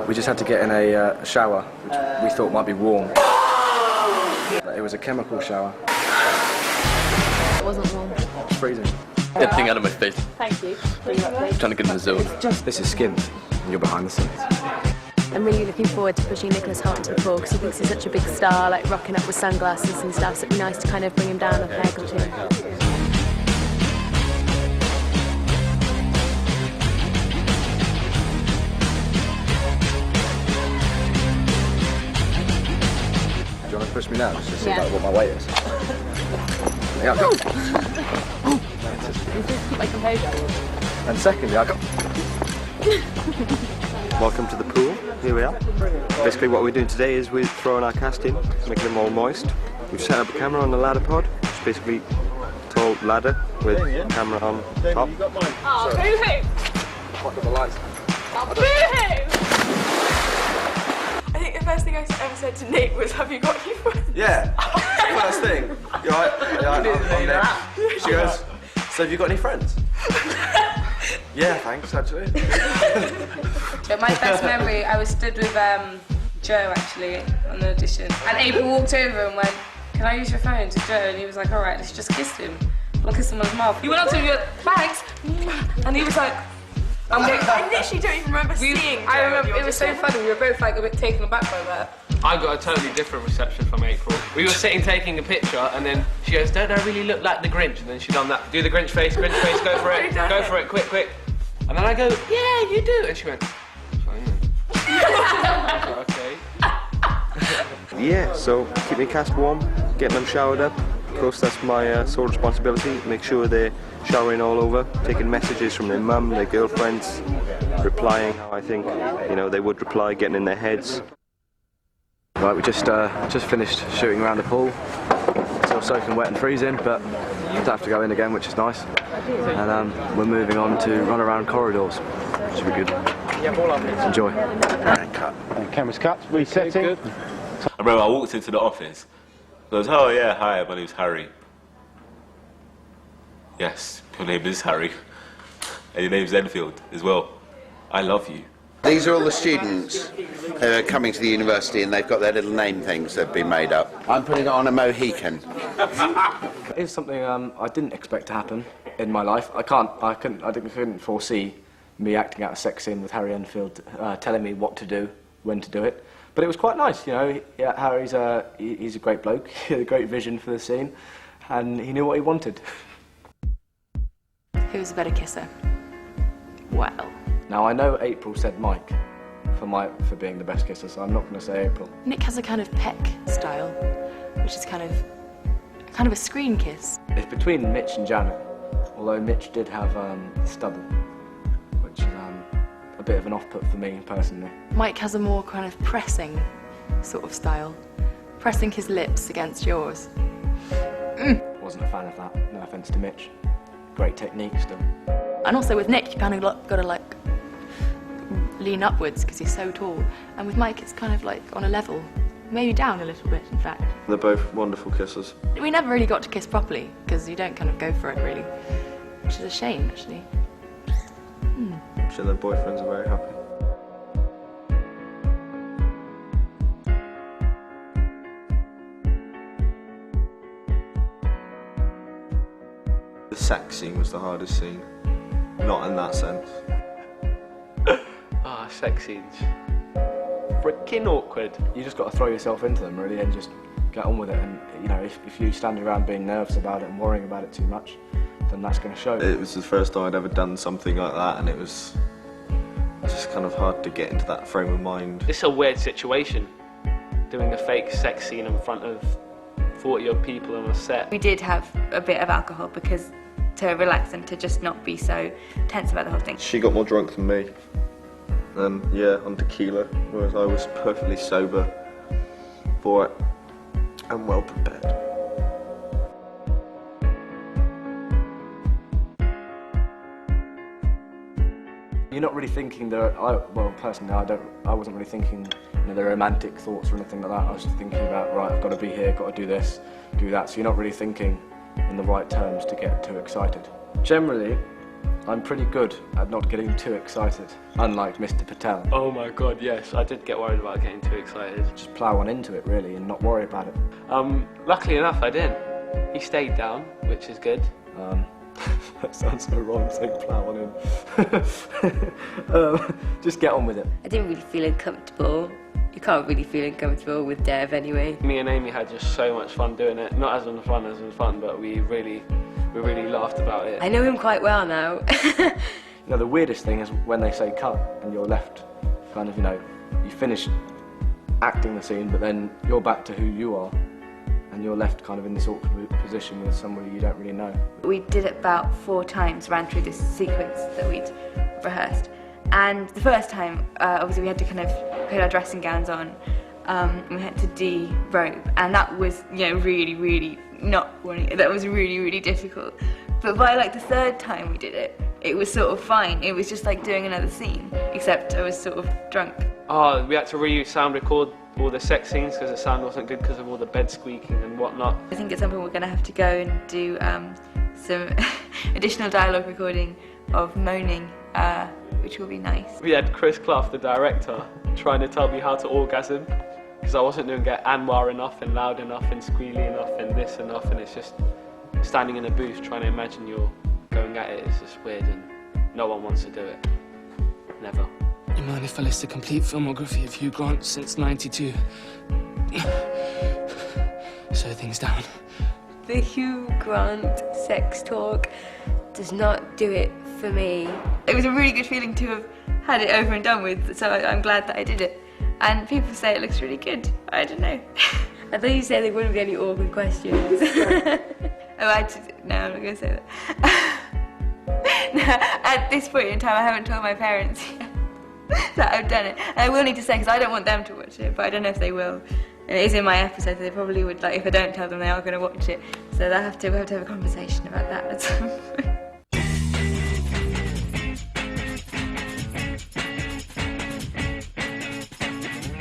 We just had to get in a shower, which we thought might be warm. But it was a chemical shower. It wasn't warm. It's freezing. Get the thing out of my face. Thank you. I'm trying to get in the zone. This is Skins, and you're behind the scenes. I'm really looking forward to pushing Nicholas Hoult into the pool because he thinks he's such a big star, like rocking up with sunglasses and stuff, so it'd be nice to kind of bring him down a peg or two. Do you want to push me now, just to see like, what my weight is? Yeah, go. Just keep my composure. And secondly, I got... Welcome to the pool. Here we are. Basically what we're doing today is we're throwing our cast in, making them all moist. We've set up a camera on the ladder pod, which is basically a tall ladder with a camera on top. Oh, boo-hoo! I've got the lights. Oh, boo-hoo! I think the first thing I ever said to Nick was, have you got any friends? Yeah, first thing. You alright? I'm Nick. She goes, so have you got any friends? Yeah, thanks, actually. But my best memory, I was stood with Joe, actually, on the audition. And April walked over and went, can I use your phone, to Joe? And he was like, all right, let's just kiss him. I'll kiss him on his mouth. He went up to me and went, thanks. And he was like, I literally don't even remember seeing Joe. I remember, it was so funny, we were both like a bit taken aback by that. I got a totally different reception from April. We were sitting taking a picture and then she goes, don't I really look like the Grinch? And then she done that, do the Grinch face, go for it, go for it, quick. And then I go, yeah, you do. And she went, okay. Yeah, so keeping the cast warm, getting them showered up. Of course, that's my sole responsibility. Make sure they're showering all over, taking messages from their mum, their girlfriends, replying how I think, they would reply, getting in their heads. Right, we just finished shooting around the pool. Still soaking wet and freezing, but don't have to go in again, which is nice. And we're moving on to run around corridors, which will be good. Enjoy. And cut. Camera's cut, resetting. I remember I walked into the office. I goes, oh yeah, hi, my name's Harry. Yes, your name is Harry. And your name's Enfield as well. I love you. These are all the students who are coming to the university and they've got their little name things that have been made up. I'm putting it on a Mohican. It is something I didn't expect to happen in my life. I couldn't foresee me acting out a sex scene with Harry Enfield telling me what to do, when to do it. But it was quite nice, Harry's he's a great bloke. He had a great vision for the scene, and he knew what he wanted. Who's a better kisser? Well. Now I know April said Mike for being the best kisser, so I'm not going to say April. Nick has a kind of peck style, which is kind of a screen kiss. It's between Mitch and Janet, although Mitch did have stubble, which is a bit of an off-put for me personally. Mike has a more kind of pressing sort of style, pressing his lips against yours. Wasn't a fan of that, no offence to Mitch. Great technique still. And also with Nick, you kind of got to lean upwards because he's so tall. And with Mike, it's kind of like on a level, maybe down a little bit, in fact. They're both wonderful kissers. We never really got to kiss properly because you don't kind of go for it really, which is a shame actually. I'm sure their boyfriends are very happy. The sex scene was the hardest scene. Not in that sense. Sex scenes. Freaking awkward. You just got to throw yourself into them really and just get on with it. And if you're standing around being nervous about it and worrying about it too much, then that's going to show. It was the first time I'd ever done something like that, and it was just kind of hard to get into that frame of mind. It's a weird situation, doing a fake sex scene in front of 40-odd people on a set. We did have a bit of alcohol because to relax and to just not be so tense about the whole thing. She got more drunk than me, and yeah, on tequila, whereas I was perfectly sober for it and well prepared. You're not really thinking well, personally, I wasn't really thinking, the romantic thoughts or anything like that. I was just thinking about, right, I've got to be here, got to do this, do that. So you're not really thinking in the right terms to get too excited. Generally, I'm pretty good at not getting too excited, unlike Mr. Patel. Oh my God, yes, I did get worried about getting too excited. Just plough on into it, really, and not worry about it. Luckily enough, I didn't. He stayed down, which is good. That sounds so wrong, saying plough on in. Just get on with it. I didn't really feel uncomfortable. You can't really feel uncomfortable with Dev anyway. Me and Amy had just so much fun doing it. Not as in fun, but we really laughed about it. I know him quite well now. The weirdest thing is when they say cut and you're left kind of, you finish acting the scene, but then you're back to who you are. And you're left kind of in this awkward position with somebody you don't really know. We did it about 4 times, ran through this sequence that we'd rehearsed. And the first time, obviously we had to kind of put our dressing gowns on. We had to de-robe, and that was, really not wanting. That was really, really difficult. But by the 3rd time we did it, it was sort of fine. It was just like doing another scene, except I was sort of drunk. Oh, we had to sound record all the sex scenes because the sound wasn't good because of all the bed squeaking and whatnot. I think at some point we're going to have to go and do some additional dialogue recording of moaning, which will be nice. We had Chris Clough, the director, trying to tell me how to orgasm because I wasn't doing it Anwar enough and loud enough and squealy enough and this enough, and it's just standing in a booth trying to imagine you're going at it. It's just weird and no one wants to do it. Never. You mind if I list a complete filmography of Hugh Grant since '92? Slow things down. The Hugh Grant sex talk does not do it for me. It was a really good feeling to have had it over and done with, so I'm glad that I did it. And people say it looks really good. I don't know. I thought you said there wouldn't be any awkward questions. No, I'm not going to say that. No, at this point in time, I haven't told my parents yet that I've done it. And I will need to say, because I don't want them to watch it, but I don't know if they will. And it is in my episode, so they probably would, if I don't tell them, they are going to watch it. So we'll have to have a conversation about that at some point.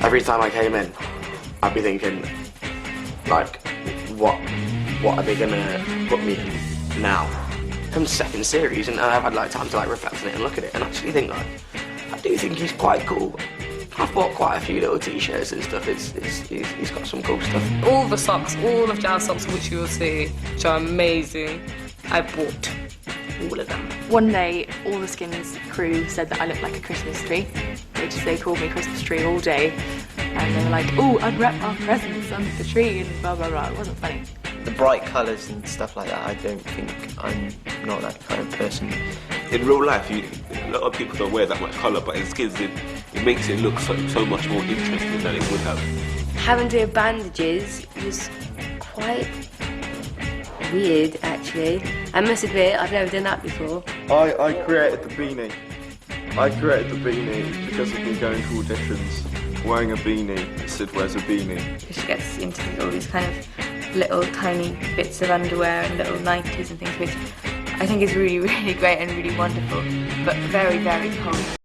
Every time I came in, I'd be thinking, what are they gonna put me in now? Comes second series, and I've had time to reflect on it and look at it, and actually think I do think he's quite cool. I've bought quite a few little t-shirts and stuff. He's got some cool stuff. All the socks, all of Jan's socks, which you will see, which are amazing, I bought all of them. One day, all the Skins crew said that I looked like a Christmas tree. They called me Christmas tree all day, and they were like, "Oh, unwrap our presents under the tree," and blah blah blah. It wasn't funny. The bright colours and stuff like that, I don't think I'm not that kind of person. In real life, a lot of people don't wear that much colour, but in Skins, it makes it look so much more interesting than it would have. Having to have bandages was quite weird, actually. I must admit, I've never done that before. I created the beanie. I created the beanie because of me going to auditions, wearing a beanie. Sid wears a beanie. She gets into all these kind of little tiny bits of underwear and little nighties and things, which I think is really, really great and really wonderful, but very, very cold.